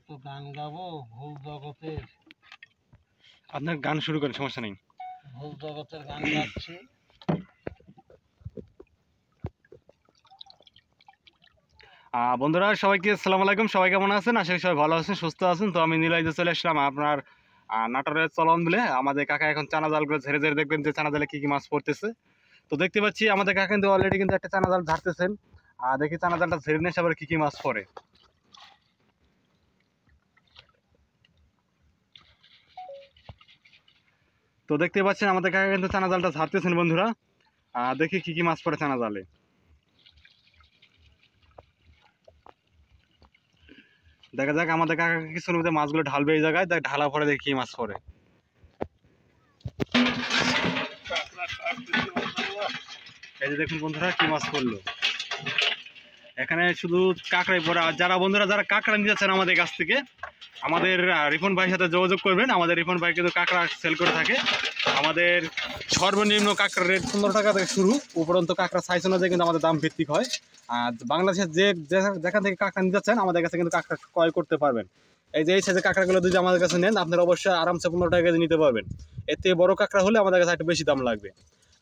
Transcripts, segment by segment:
তো গান গাবো ভুল জগতের। আপনার গান শুরু করেন, সমস্যা নেই। ভুল জগতের গান গাচ্ছি। বন্ধুরা সবাইকে আসসালামু আলাইকুম। সবাই কেমন আছেন? আশা করি সবাই ভালো আছেন, সুস্থ আছেন। তো আমি নীলাইতে চলে আসলাম আপনার নাটোরের চলন বলে। আমাদের কাকা এখন চানা জালগুলো ঝেড়ে ঝেড়ে দেখবেন যে চানা জালে কি কি মাছ পড়তেছে। তো দেখতে পাচ্ছি আমাদের কাকা কিন্তু অলরেডি কিন্তু একটা চানা জাল ঝাড়তেছেন। দেখি চানা জালটা ঝেড়ে নিয়ে আবার কি কি মাছ পড়ে। তো দেখতে পাচ্ছেন আমাদের কাকা কিন্তু চানা জালটা ঝাড়তেছেন বন্ধুরা। দেখি কি কি মাছ পড়ে চানা জালে। দেখা যাক আমাদের কাকা কিছুর মধ্যে মাছগুলো ঢালবে এই জায়গায়, দেখ ঢালা পরে দেখি কি মাছ পড়ে। এই যে দেখুন বন্ধুরা কি মাছ পড়লো এখানে, শুধু কাঁকড়াই পড়ে। আর যারা কাঁকড়া নিতে চান আমাদের কাছ থেকে, আমাদের রিপন ভাইয়ের সাথে যোগাযোগ করবেন। আমাদের রিপন ভাই কিন্তু কাঁকড়া সেল করে থাকে। আমাদের সর্বনিম্ন কাঁকড়ার রেট 15 টাকা থেকে শুরু, উপরন্ত কাঁকড়া সাইজ অনুযায়ী কিন্তু আমাদের দাম ভিত্তিক হয়। আর বাংলাদেশের যেখান থেকে কাঁকড়া নিতে চান আমাদের কাছে কিন্তু কাঁকড়া ক্রয় করতে পারবেন। এই যে এই সাইজের কাঁকড়াগুলো যদি আমাদের কাছে নেন, আপনারা অবশ্যই আরামসে 15 টাকা কেজি নিতে পারবেন। এর থেকে বড় কাঁকড়া হলে আমাদের কাছে একটু বেশি দাম লাগবে।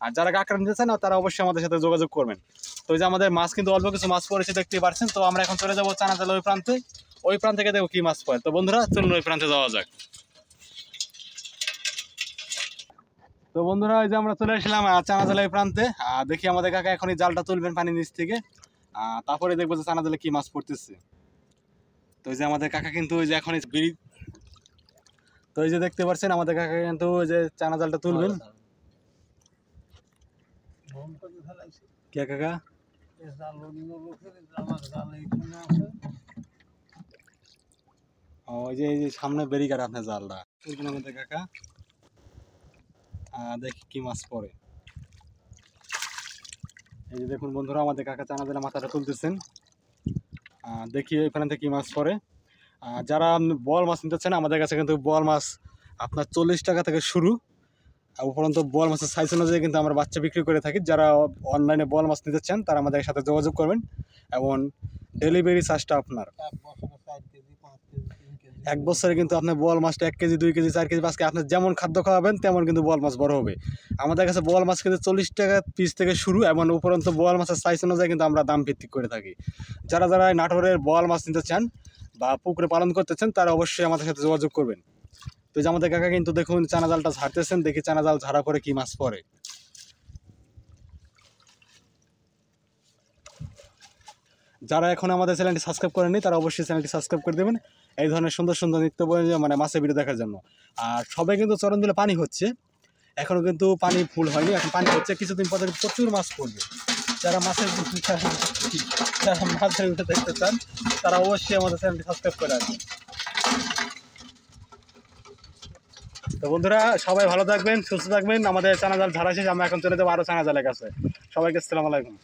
আর যারা কাঁকড়া নিতে চান তারা অবশ্যই আমাদের সাথে যোগাযোগ করবেন। তো এই যে আমাদের মাছ কিন্তু অল্প কিছু মাছ পড়েছে দেখতে পাচ্ছেন। তো আমরা এখন চলে যাবো চানা জাল ওই প্রান্ত থেকে দেখো কি মাছ পড়ে। তো বন্ধুরা চলুন ওই প্রান্তে যাওয়া যাক। তো বন্ধুরা এই যে আমরা চলে আসলাম চানা জালের প্রান্তে। দেখি আমাদের কাকা এখনই জালটা তুলবেন পানির নিচ থেকে। তারপরে দেখবো যে চানা জালে কি মাছ পড়তেছে। তো এই যে আমাদের কাকা কিন্তু ওই যে এখন বিড়ি, তো এই যে দেখতে পাচ্ছেন আমাদের কাকা কিন্তু ওই যে চানা জালটা তুলবেন। কে কাকা? ওই যে এই যে সামনে বেরিয়ে আপনার জালটা তুলবেন আমাদের কাকা। দেখি কি মাছ পড়ে। এই যে দেখুন বন্ধুরা আমাদের কাকা চানা জালে মাথাটা তুলতেছেন। দেখি এখানে থেকে কি মাছ পড়ে। যারা বল মাছ নিতে চান আমাদের কাছে কিন্তু বল মাছ আপনার 40 টাকা থেকে শুরু। উপরন্ত বল মাছের সাইজ অনুযায়ী কিন্তু আমরা বাচ্চা বিক্রি করে থাকি। যারা অনলাইনে বল মাছ নিতে চান তারা আমাদের সাথে যোগাযোগ করবেন, এবং ডেলিভারি চার্জটা আপনার। এক বছরে কিন্তু আপনার বল মাছটা 1 কেজি 2 কেজি 4 কেজি 5 কেজি আপনার যেমন খাদ্য খাওয়াবেন তেমন কিন্তু বল মাছ বড় হবে। আমাদের কাছে বল মাছ কিন্তু 40 টাকা পিস থেকে শুরু, এবং উপরন্ত বল মাছের সাইজ অনুযায়ী কিন্তু আমরা দাম ভিত্তিক করে থাকি। যারা নাটোরের বল মাছ নিতে চান বা পুকুরে পালন করতে চান তারা অবশ্যই আমাদের সাথে যোগাযোগ করবেন। তো যে আমাদের কাকা কিন্তু দেখুন চানা জালটা ঝাড়তেছেন, দেখি চানা জাল ঝাড়া করে কি মাছ পড়ে। যারা এখন আমাদের চ্যানেলটি সাবস্ক্রাইব করেননি তারা অবশ্যই চ্যানেলটি সাবস্ক্রাইব করে দেবেন এই ধরনের সুন্দর সুন্দর নিত্য মানে মাছের ভিডিও দেখার জন্য। আর সবাই কিন্তু চরণ দিলে পানি হচ্ছে, এখনও কিন্তু পানি ফুল হয়নি, এখন পানি হচ্ছে। কিছুদিন পরে প্রচুর মাছ পড়বে। যারা মাছের ভিডিও দেখতে চান তারা অবশ্যই আমাদের চ্যানেলটি সাবস্ক্রাইব করে রাখবেন। তো বন্ধুরা সবাই ভালো থাকবেন, সুস্থ থাকবেন। আমাদের চানা জাল ঝাড়া শেষ, আমরা এখন চলে যাবো আরো চানা জালের কাছে। সবাইকে আসসালামু আলাইকুম।